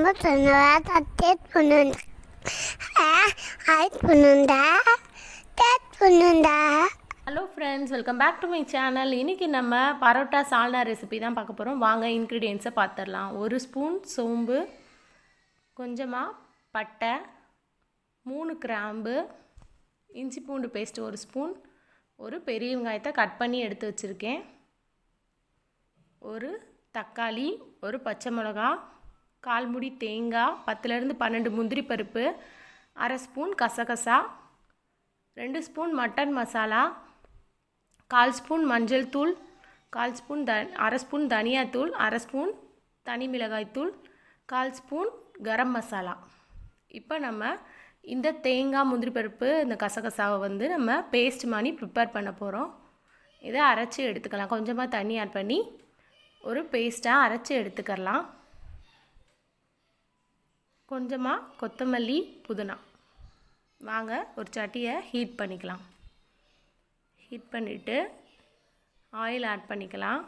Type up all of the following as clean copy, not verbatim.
Hello friends, welcome back to my channel. இன்றைக்கி நம்ம பரோட்டா சால்னா recipe தான் பார்க்க போகிறோம். வாங்க இன்க்ரீடியன்ஸை பார்த்துடலாம். 1 ஸ்பூன் சோம்பு, கொஞ்சமாக பட்டை, 3 கிராம்பு, இஞ்சி பூண்டு பேஸ்ட் 1 ஸ்பூன், ஒரு பெரிய வெங்காயத்தை கட் பண்ணி எடுத்து வச்சுருக்கேன், ஒரு தக்காளி, ஒரு பச்சை மிளகா, 1/4 மூடி தேங்காய், 10லேருந்து 12 முந்திரி பருப்பு, 1/2 ஸ்பூன் கசகசா, 2 ஸ்பூன் மட்டன் மசாலா, 1/4 ஸ்பூன் மஞ்சள் தூள், 1/4 ஸ்பூன் 1/2 ஸ்பூன் தனியாத்தூள், 1/2 ஸ்பூன் தனி மிளகாய்த்தூள், 1/4 ஸ்பூன் கரம் மசாலா. இப்போ நம்ம இந்த தேங்காய் முந்திரி பருப்பு இந்த கசகசாவை நம்ம பேஸ்ட் மாதிரி ப்ரிப்பேர் பண்ண போகிறோம். இதை அரைச்சி எடுத்துக்கலாம். கொஞ்சமாக தண்ணி ஆட் பண்ணி ஒரு பேஸ்ட்டாக அரைச்சி எடுத்துக்கலாம். கொஞ்சமாக கொத்தமல்லி, புதினா. வாங்க ஒரு சட்டியை ஹீட் பண்ணிக்கலாம். ஹீட் பண்ணிவிட்டு ஆயில் ஆட் பண்ணிக்கலாம்.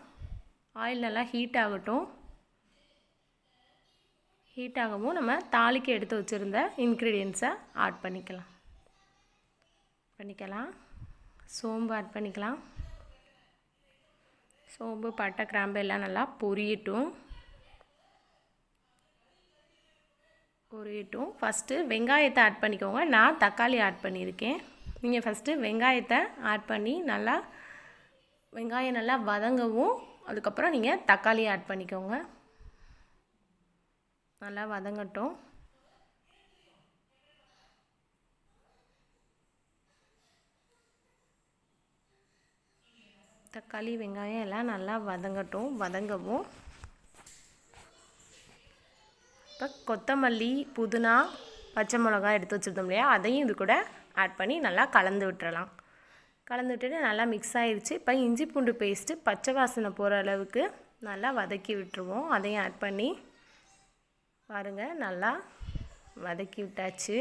ஆயில் நல்லா ஹீட் ஆகட்டும். ஹீட் ஆகவும் நம்ம தாளிக்கு எடுத்து வச்சுருந்த இன்க்ரீடியன்ஸை ஆட் பண்ணிக்கலாம். சோம்பு ஆட் பண்ணிக்கலாம். சோம்பு, பட்டை, கிராம்பு எல்லாம் நல்லா பொரியட்டும். ஃபஸ்ட்டு வெங்காயத்தை ஆட் பண்ணிக்கோங்க. நான் தக்காளி ஆட் பண்ணியிருக்கேன். நீங்கள் ஃபஸ்ட்டு வெங்காயத்தை ஆட் பண்ணி வெங்காயம் நல்லா வதங்கவும், அதுக்கப்புறம் நீங்கள் தக்காளி ஆட் பண்ணிக்கோங்க. நல்லா வதங்கட்டும். தக்காளி, வெங்காயம் எல்லாம் நல்லா வதங்கவும். இப்போ கொத்தமல்லி, புதினா, பச்சை மிளகாய் எடுத்து வச்சுருந்தோம் இல்லையா, அதையும் இது கூட ஆட் பண்ணி நல்லா கலந்து விட்டுறலாம். கலந்து விட்டுட்டு நல்லா மிக்ஸ் ஆகிடுச்சு. இப்போ இஞ்சி பூண்டு பேஸ்ட்டு பச்சை வாசனை போகிற அளவுக்கு நல்லா வதக்கி விட்டுருவோம். அதையும் ஆட் பண்ணி பாருங்கள், நல்லா வதக்கி விட்டாச்சு.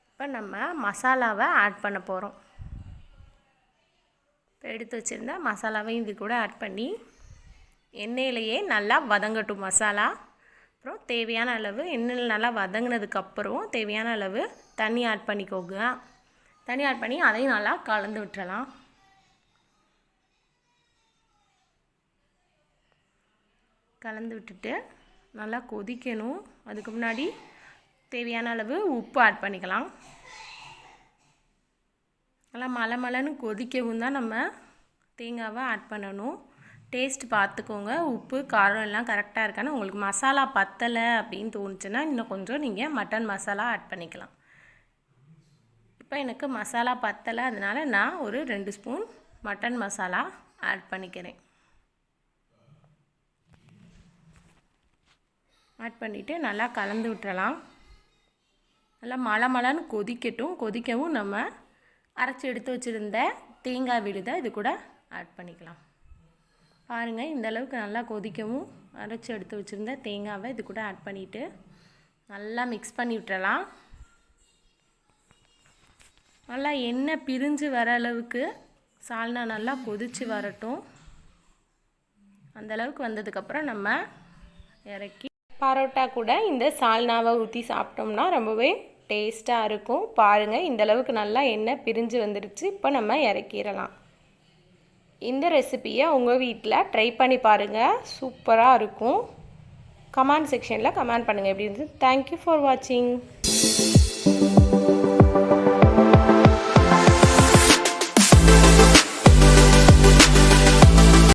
இப்போ நம்ம மசாலாவை ஆட் பண்ண போகிறோம். இப்போ எடுத்து வச்சுருந்த மசாலாவையும் இது கூட ஆட் பண்ணி எண்ணெயிலையே நல்லா வதங்கட்டும் மசாலா. அப்புறம் தேவையான அளவு எண்ணெயில் நல்லா வதங்கினதுக்கப்புறம் தேவையான அளவு தண்ணி ஆட் பண்ணிக்கோங்க. தண்ணி ஆட் பண்ணி அதையும் நல்லா கலந்து விட்டுறலாம். கலந்து விட்டுட்டு நல்லா கொதிக்கணும். அதுக்கு முன்னாடி தேவையான அளவு உப்பு ஆட் பண்ணிக்கலாம். நல்லா மலன்னு கொதிக்கவும் தான் நம்ம தேங்காவை ஆட் பண்ணணும். டேஸ்ட் பார்த்துக்கோங்க, உப்பு காரம் எல்லாம் கரெக்டாக இருக்கான்னு. உங்களுக்கு மசாலா பத்தலை அப்படின்னு தோணுச்சுன்னா இன்னும் கொஞ்சம் நீங்கள் மட்டன் மசாலா ஆட் பண்ணிக்கலாம். இப்போ எனக்கு மசாலா பத்தலை, அதனால் நான் ஒரு 2 ஸ்பூன் மட்டன் மசாலா ஆட் பண்ணிக்கிறேன். ஆட் பண்ணிவிட்டு நல்லா கலந்து விட்டுறலாம். நல்லா மலன்னு கொதிக்கவும் நம்ம அரைச்சி எடுத்து வச்சுருந்த தேங்காய் விழுதை இது கூட ஆட் பண்ணிக்கலாம். பாருங்கள், இந்த அளவுக்கு நல்லா கொதிக்கவும் அரைச்சி எடுத்து வச்சுருந்த தேங்காவை இது கூட ஆட் பண்ணிவிட்டு நல்லா மிக்ஸ் பண்ணி விட்டுறலாம். நல்லா எண்ணெய் பிரிஞ்சு வர அளவுக்கு சால்னா நல்லா கொதித்து வரட்டும். அந்தளவுக்கு வந்ததுக்கப்புறம் நம்ம இறக்கி பரோட்டா கூட இந்த சால்னாவை ஊற்றி சாப்பிட்டோம்னா ரொம்பவே டேஸ்ட்டாக இருக்கும். பாருங்கள், இந்தளவுக்கு நல்லா எண்ணெய் பிரிஞ்சு வந்துடுச்சு. இப்போ நம்ம இறக்கிடலாம். இந்த ரெசிபியை உங்கள் வீட்டில் ட்ரை பண்ணி பாருங்கள், சூப்பராக இருக்கும். கமெண்ட் செக்ஷனில் கமெண்ட் பண்ணுங்கள் எப்படி இருந்துச்சு. தேங்க்யூ ஃபார் வாட்சிங்.